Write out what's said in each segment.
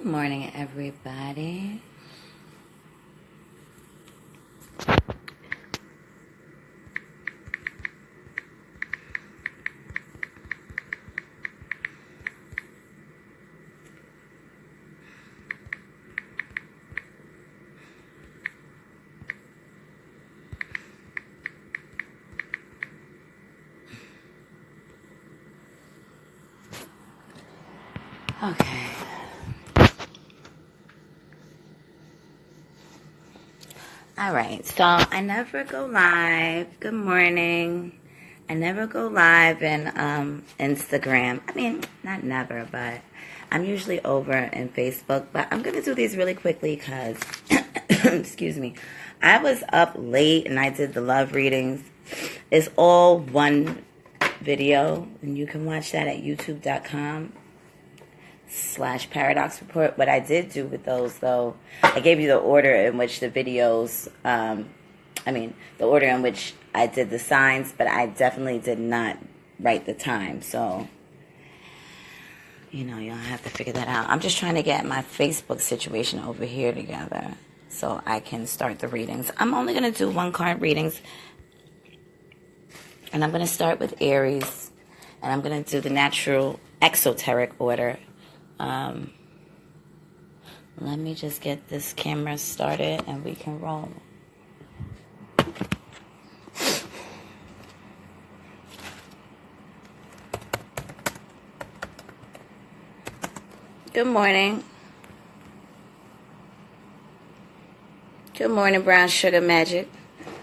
Good morning, everybody. Okay. All right. So I never go live. Good morning. I never go live in Instagram. I mean, not never, but I'm usually over in Facebook. But I'm going to do these really quickly because, excuse me, I was up late and I did the love readings. It's all one video, and you can watch that at youtube.com/paradox report. What I did do with those, though, I gave you the order in which the videos, the order in which I did the signs, but I definitely did not write the time. So, you'll have to figure that out. I'm just trying to get my Facebook situation over here together so I can start the readings. I'm only going to do one card readings, and I'm going to start with Aries, and I'm going to do the natural exoteric order. Let me just get this camera started and we can roll. Good morning. Good morning, Brown Sugar Magic.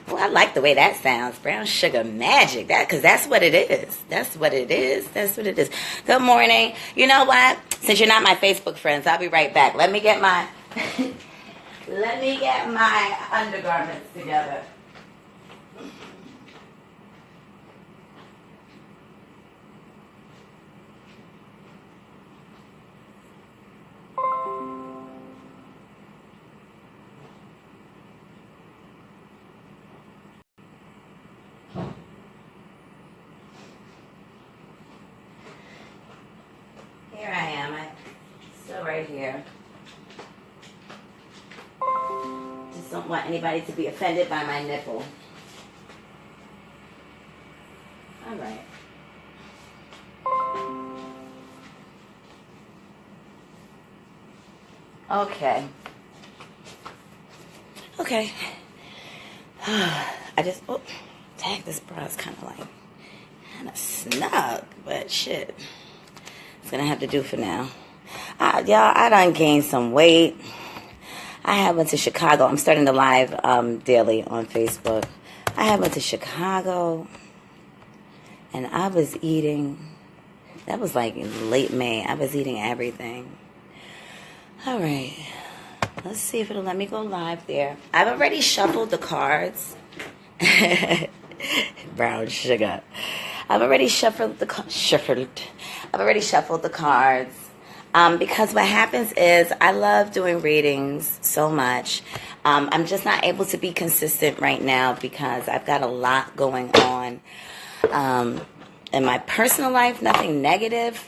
Oh, I like the way that sounds. Brown Sugar Magic. Because that's what it is. That's what it is. That's what it is. Good morning. You know what? Since you're not my Facebook friends, I'll be right back. Let me get my undergarments together. Here I am. I'm still right here. Just don't want anybody to be offended by my nipple. All right. Okay. Dang, this bra is kind of snug, but shit. It's gonna have to do for now. Y'all, I done gained some weight. I went to Chicago. I'm starting to live daily on Facebook. I went to Chicago, and I was eating. That was like in late May. I was eating everything. All right. Let's see if it'll let me go live there. I've already shuffled the cards. Brown sugar. I've already shuffled the cards. Because what happens is I love doing readings so much. I'm just not able to be consistent right now because I've got a lot going on in my personal life. Nothing negative,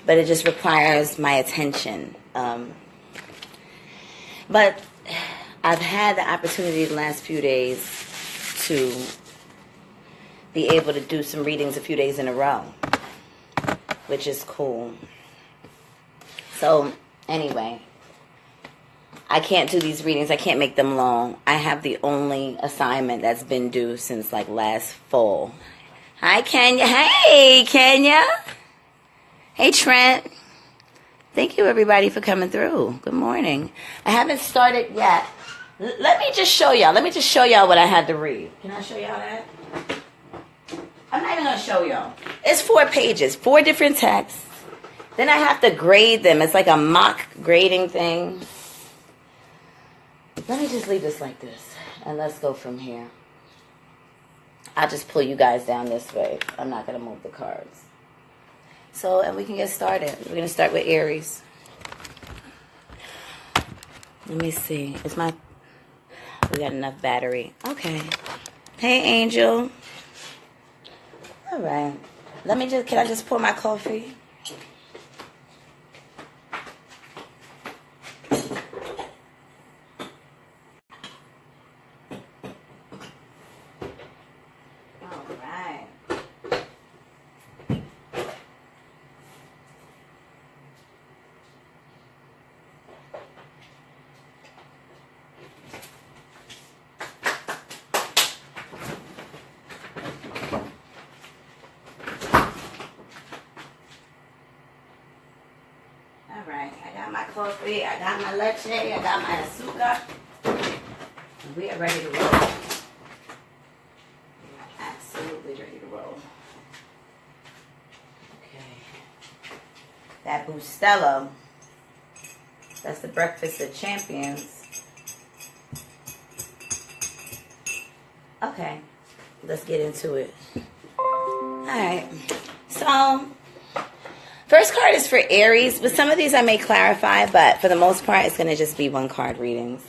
but it just requires my attention. But I've had the opportunity the last few days to be able to do some readings a few days in a row, which is cool. So, anyway, I can't do these readings. I can't make them long. I have the only assignment that's been due since, last fall. Hi, Kenya. Hey, Kenya. Hey, Trent. Thank you, everybody, for coming through. Good morning. I haven't started yet. Let me just show y'all. Let me just show y'all what I had to read. Can I show y'all that? I'm not even going to show y'all. It's 4 pages, 4 different texts. Then I have to grade them. It's like a mock grading thing. Let me just leave this like this, and let's go from here. I'll just pull you guys down this way. I'm not going to move the cards. So, and we can get started. We're going to start with Aries. Let me see. We got enough battery. Okay. Hey, Angel. All right. Can I just pour my coffee? got my coffee, I got my leche, I got my azúcar. And we are ready to roll. We are absolutely ready to roll. Okay. That Bustelo. That's the Breakfast of Champions. Okay. Let's get into it. Alright. So, first card is for Aries. With some of these I may clarify, but for the most part it's going to just be one card readings.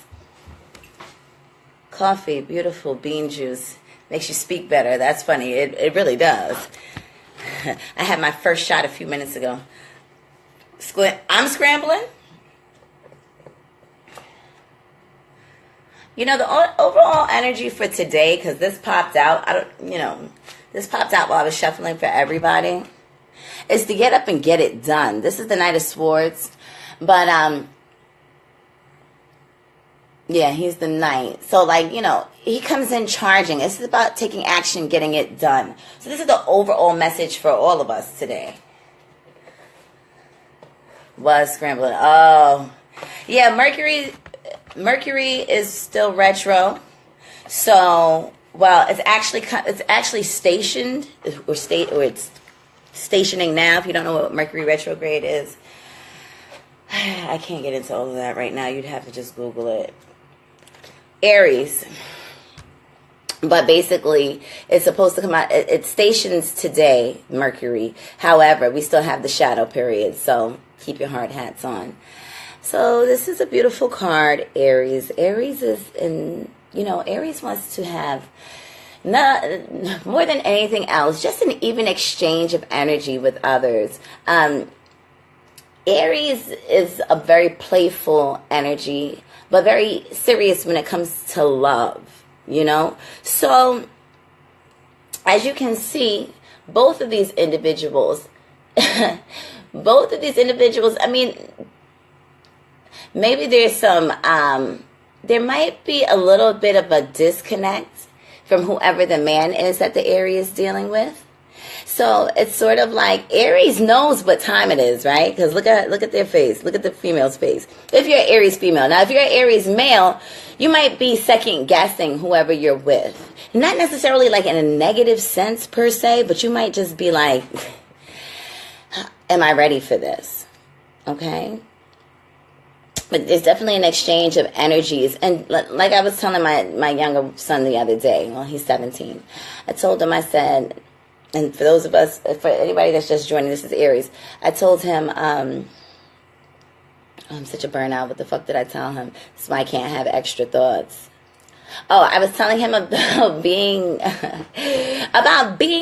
Coffee, beautiful bean juice. Makes you speak better. That's funny. It really does. I had my first shot a few minutes ago. I'm scrambling. You know, the overall energy for today, because this popped out, this popped out while I was shuffling for everybody, is to get up and get it done. This is the Knight of Swords, but, yeah, he's the Knight. So, like, he comes in charging. This is about taking action, getting it done. So this is the overall message for all of us today. Was scrambling. Oh, yeah, Mercury is still retro. So, well, it's actually stationed or it's stationing now. If you don't know what Mercury retrograde is, I can't get into all of that right now. You'd have to just Google it. Aries. But basically, it's supposed to come out. It stations today, Mercury. However, we still have the shadow period, so keep your hard hats on. So this is a beautiful card, Aries. Aries Aries wants to have more than anything else, just an even exchange of energy with others. Aries is a very playful energy, but very serious when it comes to love, So, as you can see, both of these individuals, I mean, maybe there's there might be a little bit of a disconnect from whoever the man is that the Aries is dealing with. So it's sort of like Aries knows what time it is, right? Because look at their face. Look at the female's face. If you're an Aries female. Now, if you're an Aries male, you might be second guessing whoever you're with. Not necessarily like in a negative sense per se, but you might just be like, am I ready for this? Okay? But there's definitely an exchange of energies. And like I was telling my younger son the other day, well, he's 17. I told him, I said, and for those of us, for anybody that's just joining, this is Aries. I told him, I'm such a burnout. What the fuck did I tell him? That's why I can't have extra thoughts. Oh, I was telling him about being,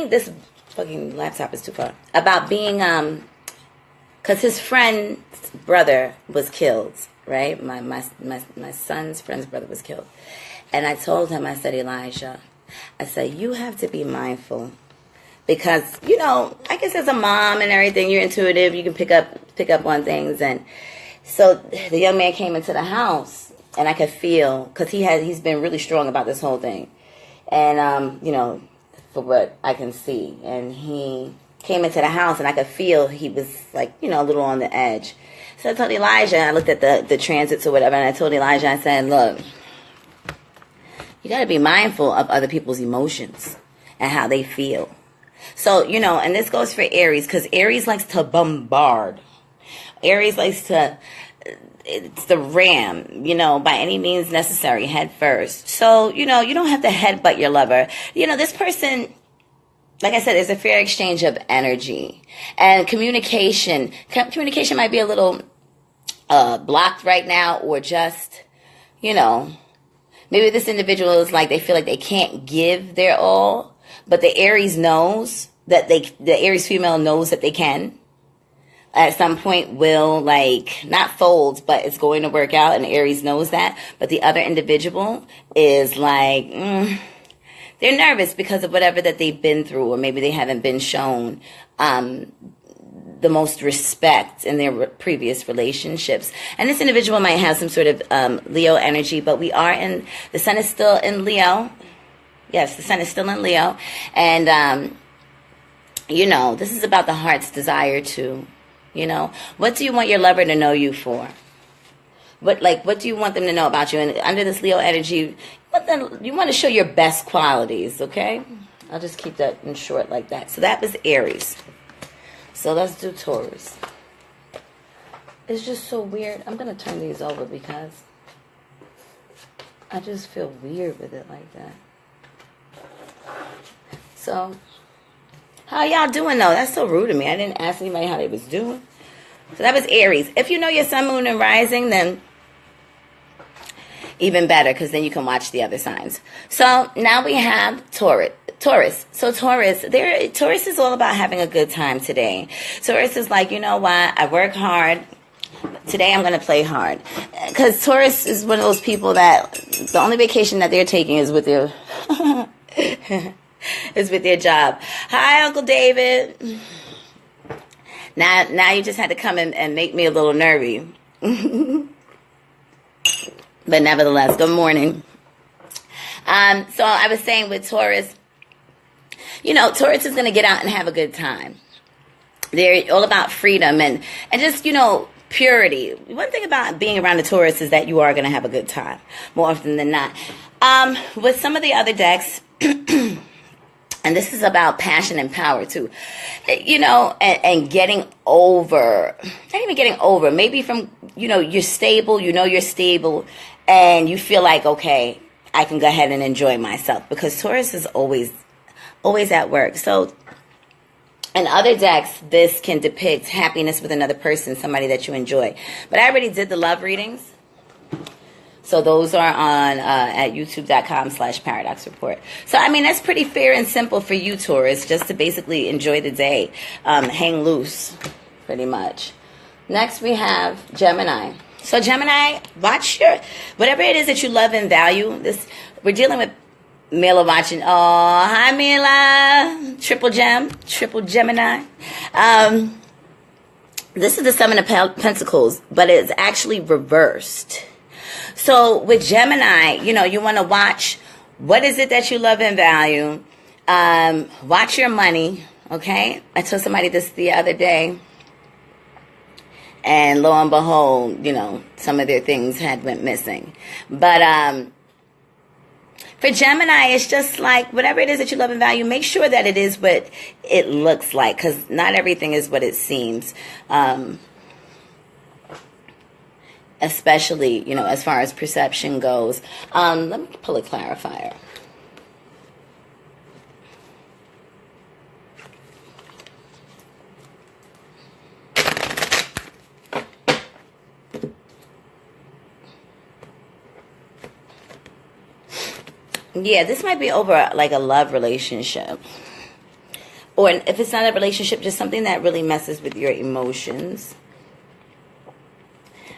this fucking laptop is too far. About being, because his friend's brother was killed, right? My son's friend's brother was killed. And I told him, I said, Elijah, I said, you have to be mindful. Because, I guess as a mom and everything, you're intuitive. You can pick up on things. And so the young man came into the house, and I could feel, because he's been really strong about this whole thing. And, for what I can see. And he came into the house, and I could feel he was, like, a little on the edge. So I told Elijah, and I looked at the transits or whatever, and I told Elijah, I said, look, you got to be mindful of other people's emotions and how they feel. So, and this goes for Aries, because Aries likes to bombard. Aries likes to, it's the ram, by any means necessary, head first. So, you don't have to headbutt your lover. This person, like I said, there's a fair exchange of energy. And communication might be a little blocked right now, or just, maybe this individual is like, they feel like they can't give their all. But the Aries knows that the Aries female knows that they can. At some point will, like, not fold, but it's going to work out, and Aries knows that. But the other individual is like, they're nervous because of whatever that they've been through, or maybe they haven't been shown the most respect in their previous relationships. And this individual might have some sort of Leo energy, but the sun is still in Leo. Yes, the sun is still in Leo. And, this is about the heart's desire to You know, what do you want your lover to know you for? What do you want them to know about you? And under this Leo energy, you want to show your best qualities, okay? I'll just keep that in short like that. So that was Aries. So let's do Taurus. It's just so weird. I'm going to turn these over because I just feel weird with it like that. So, how y'all doing though? That's so rude of me. I didn't ask anybody how they was doing. So that was Aries. If you know your sun, moon, and rising, then even better, because then you can watch the other signs. So now we have Taurus. So Taurus is all about having a good time today. Taurus is like, you know what? I work hard. Today I'm going to play hard. Because Taurus is one of those people that the only vacation that they're taking is with their is with their job. Hi, Uncle David. Now you just had to come in and make me a little nervy. But nevertheless, good morning. So I was saying with Taurus, you know, Taurus is going to get out and have a good time. They're all about freedom and just, you know, purity. One thing about being around the Taurus is that you are going to have a good time more often than not. With some of the other decks, and this is about passion and power too, you know, and getting over, not even getting over, maybe from, you know, you're stable, and you feel like, okay, I can go ahead and enjoy myself, because Taurus is always at work. So in other decks, this can depict happiness with another person, somebody that you enjoy. But I already did the love readings. So those are on at youtube.com/Paradox Report. So, I mean, that's pretty fair and simple for you, Taurus, just to basically enjoy the day. Hang loose, pretty much. Next, we have Gemini. So, Gemini, watch whatever it is that you love and value. We're dealing with Mila watching. Oh, hi, Mila. Triple Gemini. This is the Seven of Pentacles, but it's actually reversed. So with Gemini, you know, you want to watch what is it that you love and value. Watch your money, okay? I told somebody this the other day, and lo and behold, you know, some of their things had went missing. But for Gemini, it's just like whatever it is that you love and value, make sure that it is what it looks like, because not everything is what it seems. Especially, you know, as far as perception goes. Let me pull a clarifier. Yeah, this might be over like a love relationship. Or if it's not a relationship, just something that really messes with your emotions.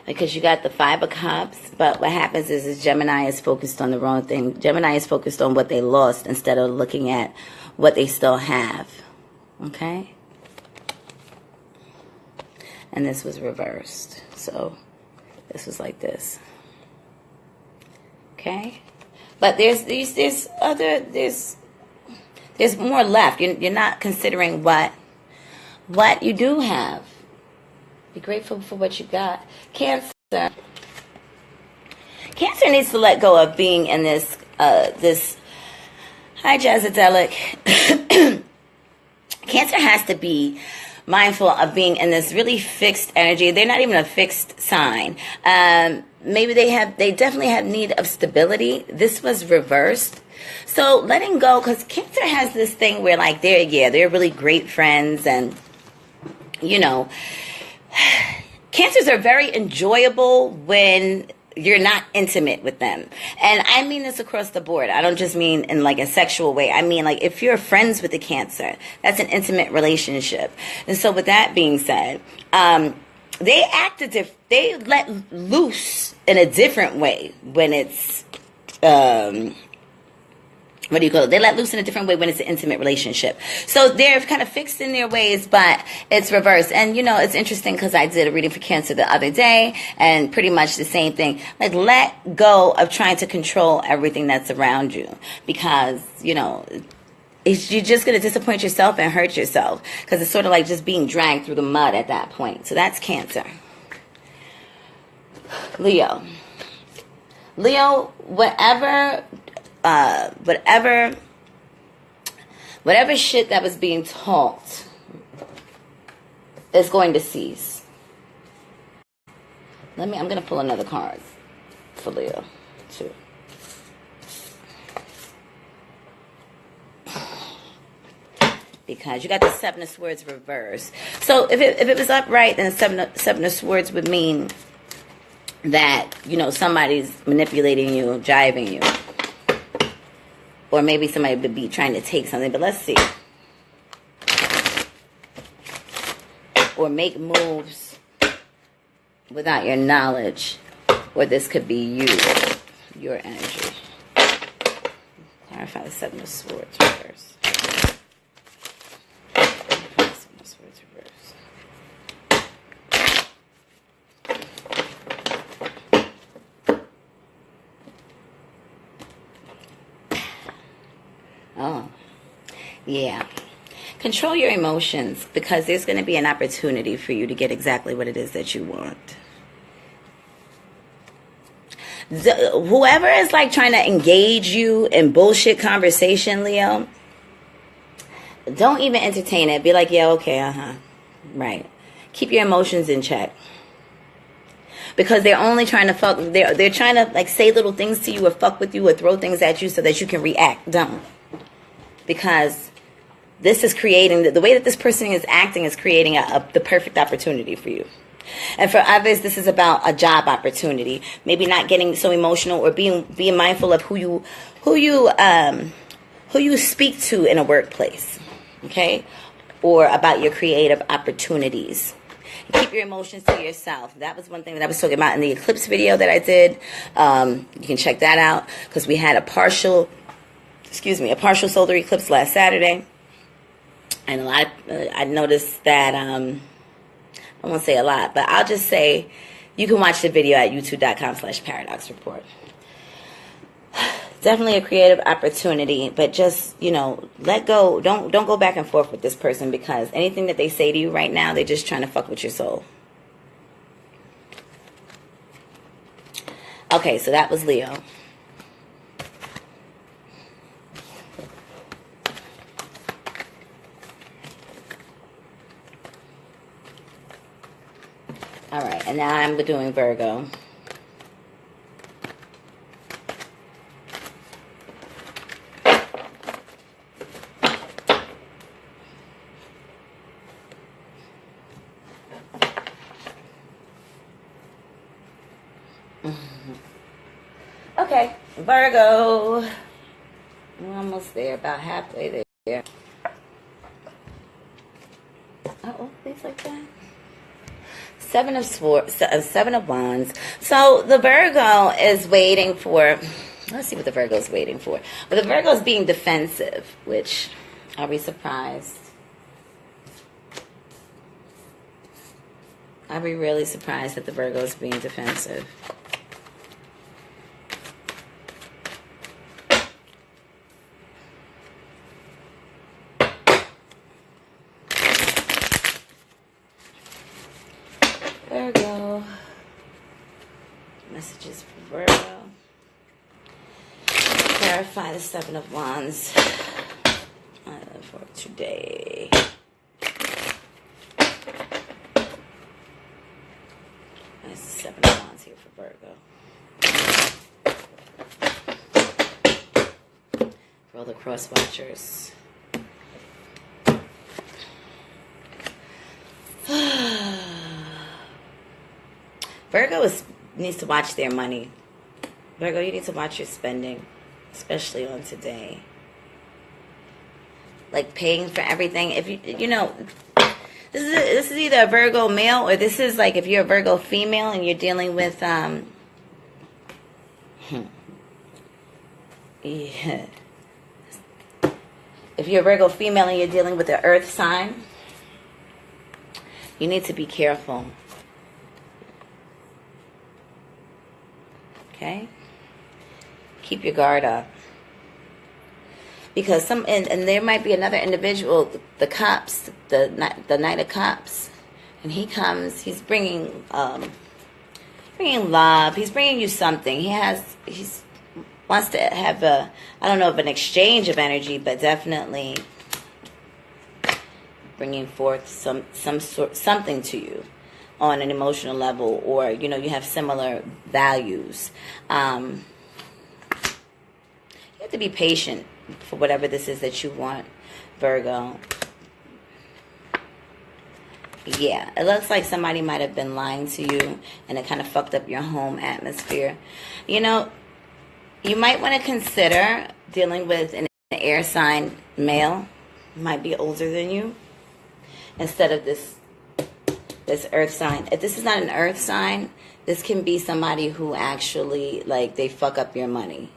Because you got the Five of Cups, but what happens is Gemini is focused on the wrong thing. Gemini is focused on what they lost instead of looking at what they still have. Okay? And this was reversed. So this was like this. Okay? But there's more left. You're not considering what you do have. Be grateful for what you got. Cancer needs to let go of being in this hi Jazzadelic. Cancer has to be mindful of being in this really fixed energy. They're not even a fixed sign. Maybe they definitely have need of stability. This was reversed. So letting go, because Cancer has this thing where like they're really great friends, and you know, Cancers are very enjoyable when you're not intimate with them. And I mean this across the board. I don't just mean in like a sexual way. I mean like if you're friends with a Cancer, that's an intimate relationship. And so with that being said, they let loose in a different way when it's what do you call it? They let loose in a different way when it's an intimate relationship. So they're kind of fixed in their ways, but it's reversed. And, you know, it's interesting because I did a reading for Cancer the other day, and pretty much the same thing. Like, let go of trying to control everything that's around you, because, you know, you're just going to disappoint yourself and hurt yourself, because it's sort of like just being dragged through the mud at that point. So that's Cancer. Leo, whatever shit that was being taught is going to cease. I'm going to pull another card for Leo too. Because you got the Seven of Swords reversed. So if it was upright, then the Seven of Swords would mean that, you know, somebody's manipulating you, jiving you. Or maybe somebody would be trying to take something. But let's see. Or make moves without your knowledge. Or this could be you, your energy. Clarify the Seven of Swords reverse. Seven of Swords reverse. Oh, yeah. Control your emotions, because there's going to be an opportunity for you to get exactly what it is that you want. Whoever is like trying to engage you in bullshit conversation, Leo, don't even entertain it. Be like, yeah, okay, right. Keep your emotions in check. Because they're only trying to fuck. They're trying to like say little things to you or fuck with you or throw things at you so that you can react. Don't. Because this is creating, the way that this person is acting is creating the perfect opportunity for you. And for others, this is about a job opportunity. Maybe not getting so emotional, or being mindful of who you speak to in a workplace. Okay? Or about your creative opportunities. Keep your emotions to yourself. That was one thing that I was talking about in the eclipse video that I did. You can check that out, because we had a partial solar eclipse last Saturday. And I noticed that, I won't say a lot, but I'll just say you can watch the video at youtube.com/paradoxreport. Definitely a creative opportunity, but just, you know, let go. Don't go back and forth with this person, because anything that they say to you right now, they're just trying to fuck with your soul. Okay, so that was Leo. All right, and now I'm doing Virgo. Okay, Virgo. We're almost there, about halfway there. Uh-oh, things like that. Seven of Swords, Seven of Wands. So the Virgo is waiting for, let's see what the Virgo is waiting for. Well, the Virgo is being defensive, which, are we surprised? Are we really surprised that the Virgo is being defensive? Virgo. Messages for Virgo. Clarify the Seven of Wands for today. There's the Seven of Wands here for Virgo. For all the cross watchers. Virgo needs to watch their money. Virgo, you need to watch your spending, especially on today. Like paying for everything. If you know, this is either a Virgo male, or this is like if you're a Virgo female and you're dealing with yeah. If you're a Virgo female and you're dealing with the earth sign, you need to be careful. Okay? Keep your guard up. Because and there might be another individual, the cops, the Knight of Cups, and he comes, he's bringing love, he's bringing you something. He's wants to have I don't know if an exchange of energy, but definitely bringing forth something to you on an emotional level, or you have similar values. You have to be patient for whatever this is that you want, Virgo. Yeah, it looks like somebody might have been lying to you, and it kind of fucked up your home atmosphere. You might want to consider dealing with an air sign male, might be older than you, instead of this earth sign. If this is not an earth sign, this can be somebody who actually, like, they fuck up your money.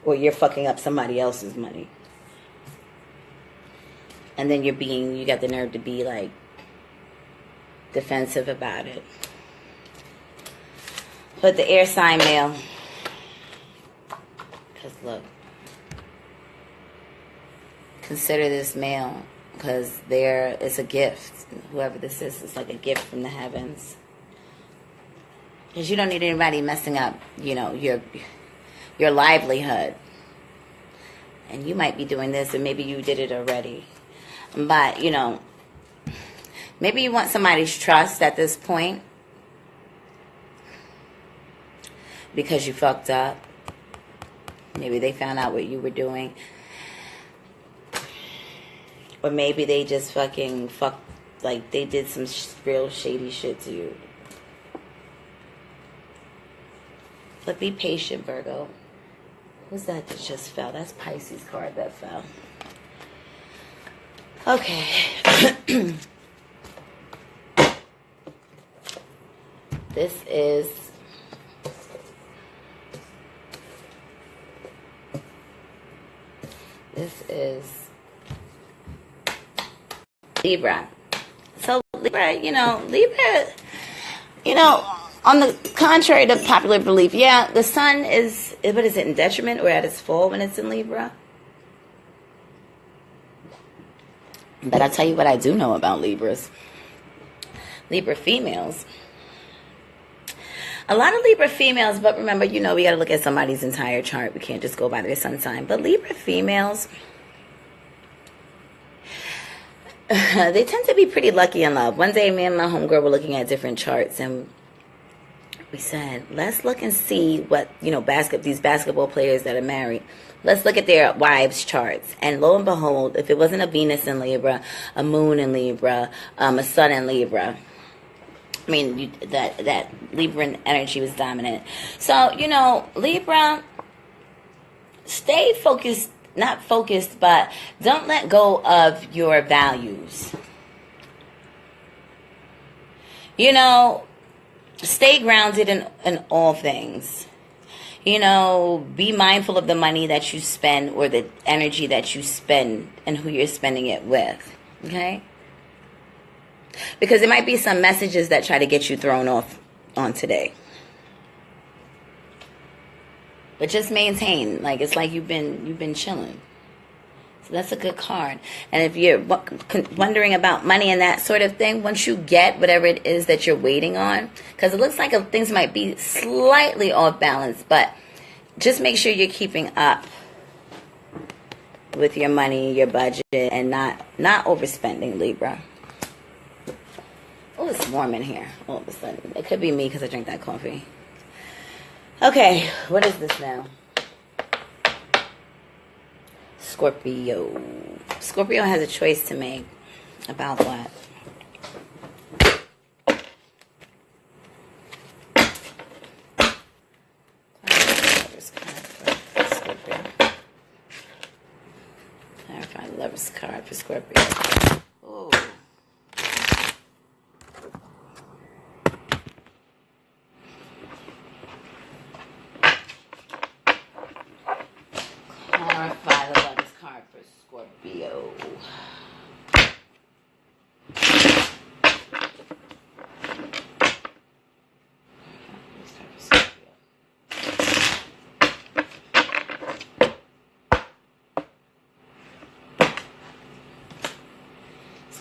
Or you're fucking up somebody else's money. And then you got the nerve to be, like, defensive about it. But the air sign male, because look, consider this male, because it's a gift. Whoever this is, it's like a gift from the heavens. Because you don't need anybody messing up, your livelihood. And you might be doing this, and maybe you did it already. But, maybe you want somebody's trust at this point because you fucked up. Maybe they found out what you were doing. Or maybe they just like they did some real shady shit to you. But be patient, Virgo. Who's that just fell? That's Pisces card that fell. Okay. This is Libra. So Libra, on the contrary to popular belief, yeah, the sun is, what is it, in detriment or at its full when it's in Libra? But I'll tell you what I do know about Libras. Libra females. A lot of Libra females, but remember, we got to look at somebody's entire chart. We can't just go by their sun sign. But Libra females, they tend to be pretty lucky in love. One day, me and my homegirl were looking at different charts, and we said, let's look and see what, these basketball players that are married, let's look at their wives' charts. And lo and behold, if it wasn't a Venus in Libra, a moon in Libra, a sun in Libra, that Libran energy was dominant. So, Libra, stay focused, not focused, but don't let go of your values. Stay grounded in all things. Be mindful of the money that you spend or the energy that you spend and who you're spending it with. Okay? Because there might be some messages that try to get you thrown off on today. But just maintain. Like, it's like you've been chilling. So that's a good card. And if you're wondering about money and that sort of thing, once you get whatever it is that you're waiting on, because it looks like things might be slightly off balance, but just make sure you're keeping up with your money, your budget, and not overspending, Libra. Oh, it's warm in here all of a sudden. It could be me because I drink that coffee. Okay, what is this now? Scorpio. Scorpio has a choice to make about what? Clarify the Lover's card for Scorpio. Oh. Clarify the Lover's card for Scorpio.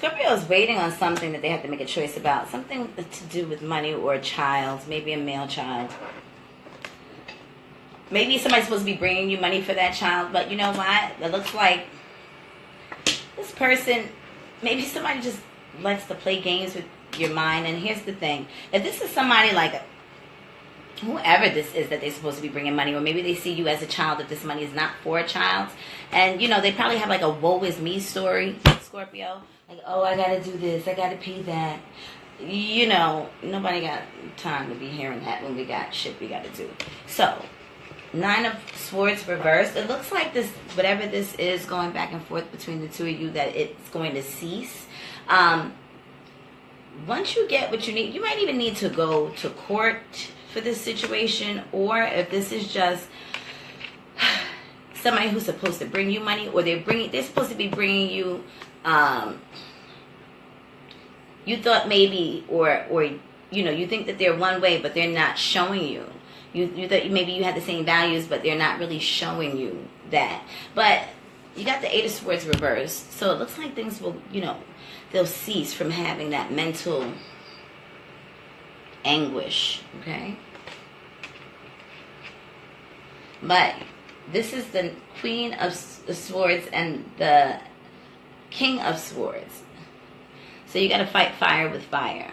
Scorpio is waiting on something that they have to make a choice about. Something to do with money or a child. Maybe a male child. Maybe somebody's supposed to be bringing you money for that child. But you know what? It looks like this person, maybe somebody just likes to play games with your mind. And here's the thing. If this is somebody like whoever this is that they're supposed to be bringing money, or maybe they see you as a child if this money is not for a child, and you know they probably have like a woe is me story, Scorpio, like, oh, I gotta do this, I gotta pay that, you know, nobody got time to be hearing that when we got shit we gotta do. So 9 of Swords reversed. It looks like this, whatever this is going back and forth between the two of you, that it's going to cease. Once you get what you need, you might even need to go to court for this situation, or if this is just somebody who's supposed to bring you money, or they're supposed to be bringing you, you thought maybe, or you know, you think that they're one way, but they're not showing you. You thought maybe you had the same values, but they're not really showing you that. But you got the 8 of Swords reversed, so it looks like things will, you know, they'll cease from having that mental anguish, okay? But this is the Queen of Swords and the King of Swords. So you got to fight fire with fire.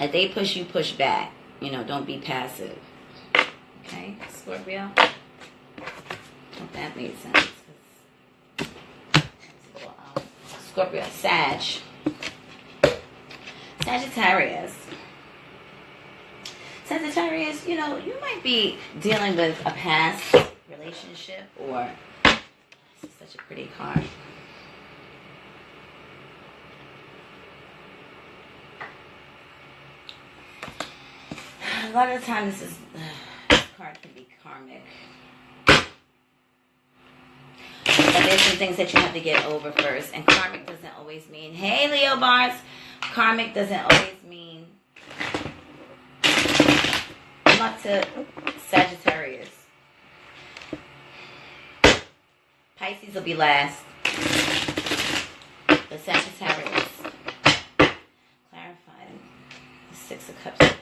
If they push, you push back. You know, don't be passive. Okay, Scorpio? Hope that made sense. Scorpio, Sagittarius. Sagittarius, you know, you might be dealing with a past relationship, or this is such a pretty card. A lot of the time this card can be karmic. But there's some things that you have to get over first. And karmic doesn't always mean, hey, Leo Bars, karmic doesn't always mean luck to Sagittarius. Pisces will be last. The Sagittarius. Clarifying. The 6 of Cups.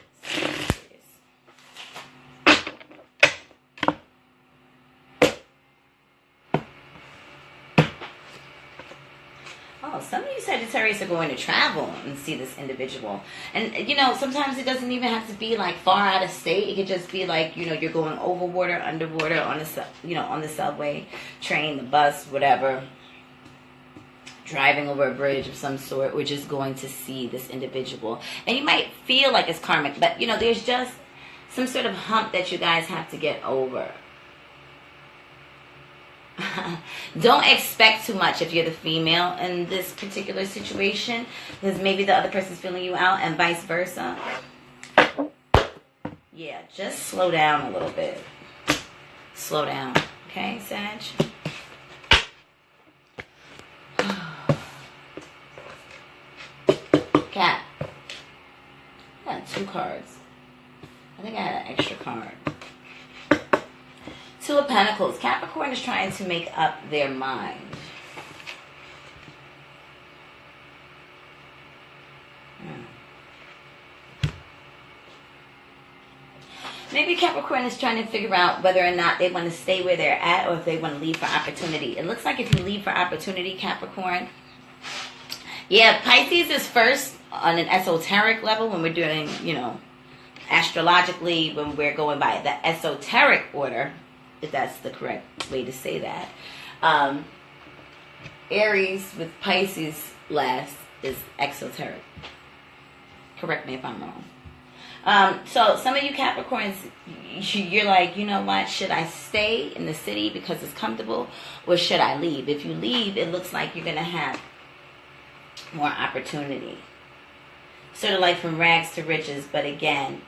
Oh, some of you Sagittarius are going to travel and see this individual. And, you know, sometimes it doesn't even have to be, like, far out of state. It could just be, like, you know, you're going over water, underwater, on the, you know, on the subway, train, the bus, whatever. Driving over a bridge of some sort, or just going to see this individual. And you might feel like it's karmic, but, you know, there's just some sort of hump that you guys have to get over. Don't expect too much if you're the female in this particular situation, because maybe the other person's feeling you out, and vice versa. Yeah, just slow down a little bit. Slow down. Okay, Sag? Cat. I got 2 cards. I think I had an extra card. 2 of Pentacles. Capricorn is trying to make up their mind. Maybe Capricorn is trying to figure out whether or not they want to stay where they're at, or if they want to leave for opportunity. It looks like if you leave for opportunity, Capricorn. Yeah, Pisces is first on an esoteric level when we're doing, you know, astrologically, when we're going by the esoteric order, if that's the correct way to say that. Aries with Pisces last is exoteric. Correct me if I'm wrong. So some of you Capricorns, you're like, you know what? Should I stay in the city because it's comfortable, or should I leave? If you leave, it looks like you're going to have more opportunity. Sort of like from rags to riches, but again,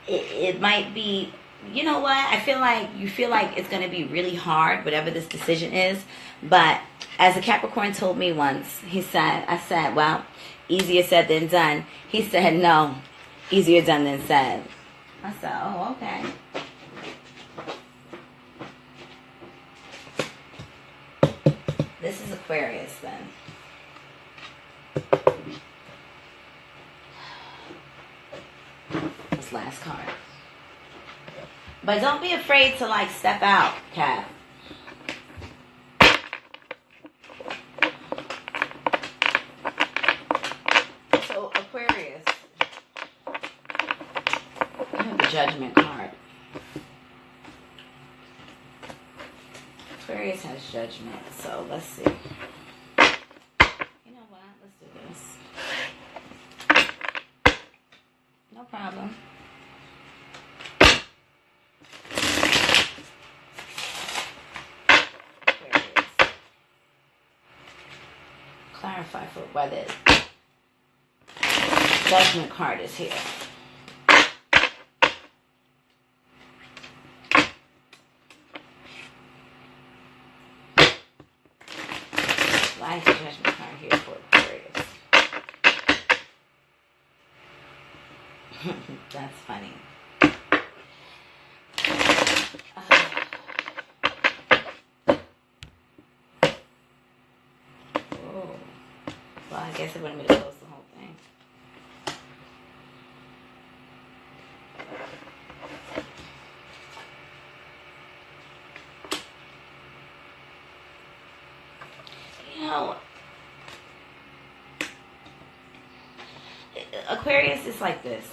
it might be, you know what? I feel like you feel like it's going to be really hard, whatever this decision is. But as a Capricorn told me once, I said, well, easier said than done. He said, no, easier done than said. I said, oh, okay. This is Aquarius then. this last card. But don't be afraid to like step out, Cap. So Aquarius, I have the Judgment card. Aquarius has Judgment, so let's see. You know what? Let's do this. No problem. Aquarius. Clarify for why the Judgment card is here. Why is the Judgment card here for Aquarius? That's funny. Oh. Well, I guess it wanted me to close the whole thing. You know, Aquarius is like this.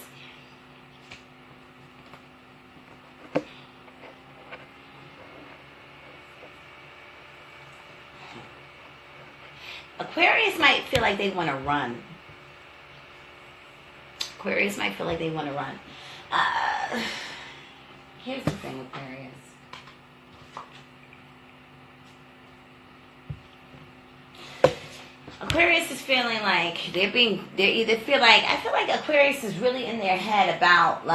Aquarius might feel like they want to run. Aquarius might feel like they want to run. Here's the thing, Aquarius. Aquarius is feeling like I feel like Aquarius is really in their head about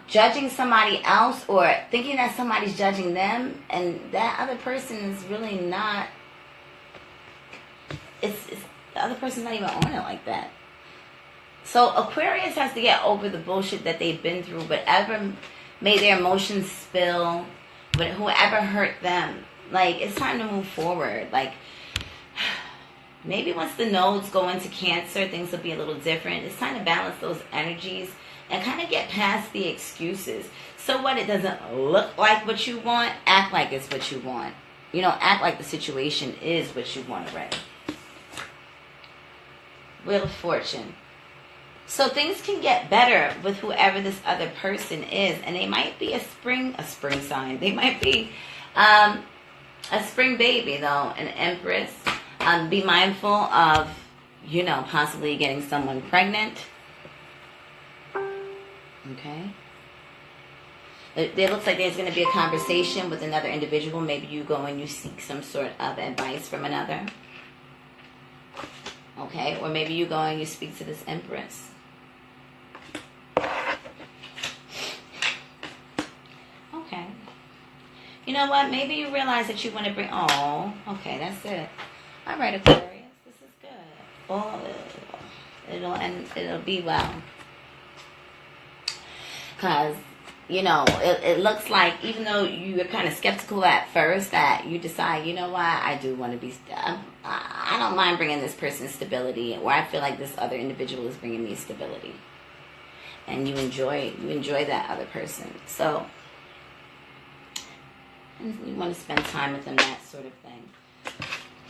judging somebody else or thinking that somebody's judging them, and that other person is really not. It's the other person's not even on it like that. So Aquarius has to get over the bullshit that they've been through, whatever made their emotions spill, but whoever hurt them. Like, it's time to move forward. Like, maybe once the nodes go into Cancer, things will be a little different. It's time to balance those energies and kind of get past the excuses. So what? It doesn't look like what you want. Act like it's what you want. You know, act like the situation is what you want already. Wheel of Fortune. So things can get better with whoever this other person is. And they might be a spring sign. They might be a spring baby, though. An Empress. Be mindful of, you know, possibly getting someone pregnant. Okay. It looks like there's going to be a conversation with another individual. Maybe you go and you seek some sort of advice from another. Okay. Or maybe you go and you speak to this Empress. Okay. You know what? Maybe you realize that you want to bring... Oh, okay. That's it. All right, Aquarius. This is good. Oh, it'll be well. Because, you know, it looks like, even though you were kind of skeptical at first, that you decide, you know what, I do want to be, I don't mind bringing this person stability, or I feel like this other individual is bringing me stability. And you enjoy that other person. So, and you want to spend time with them, that sort of thing.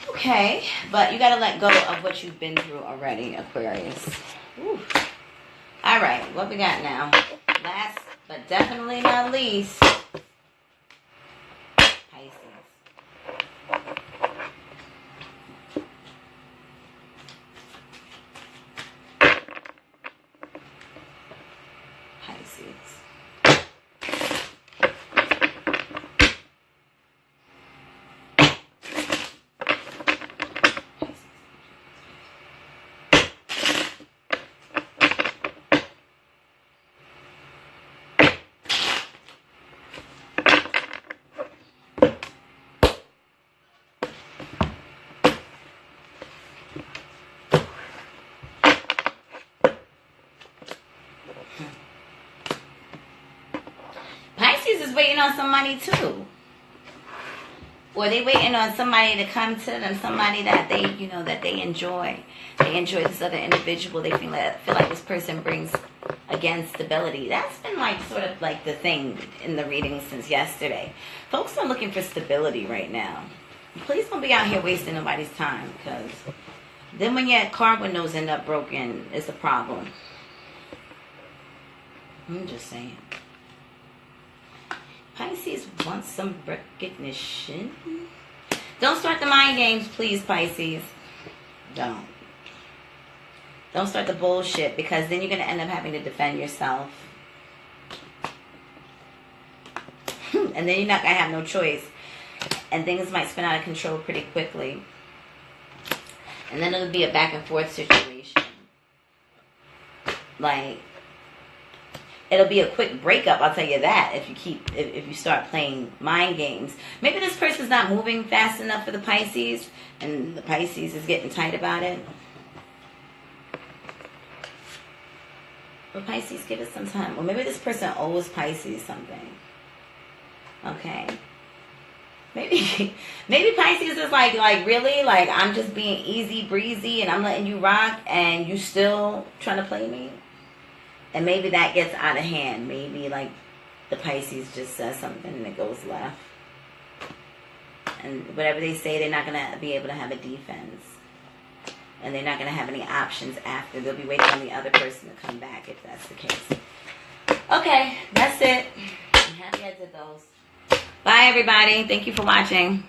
Okay, but you got to let go of what you've been through already, Aquarius. Whew. All right, what we got now? Last, but definitely not least, Pisces. Pisces is waiting on some money too. Or they waiting on somebody to come to them, somebody that they, you know, that they enjoy. They enjoy this other individual. They feel like this person brings, again, stability. That's been like sort of like the thing in the reading since yesterday. Folks are looking for stability right now. Please don't be out here wasting nobody's time, because then when your car windows end up broken, it's a problem. I'm just saying. Pisces wants some recognition. Don't start the mind games, please, Pisces. Don't. Don't start the bullshit, because then you're going to end up having to defend yourself. And then you're not going to have no choice. And things might spin out of control pretty quickly. And then it'll be a back and forth situation. Like, it'll be a quick breakup, I'll tell you that, if you start playing mind games. Maybe this person's not moving fast enough for the Pisces, and the Pisces is getting tight about it. But Pisces, give it some time. Or maybe this person owes Pisces something. Okay. Maybe Pisces is like really, like, I'm just being easy breezy and I'm letting you rock and you still trying to play me. And maybe that gets out of hand. Maybe like the Pisces just says something and it goes left. And whatever they say, they're not going to be able to have a defense. And they're not going to have any options after. They'll be waiting on the other person to come back if that's the case. Okay, that's it. I'm happy I did those. Bye, everybody. Thank you for watching.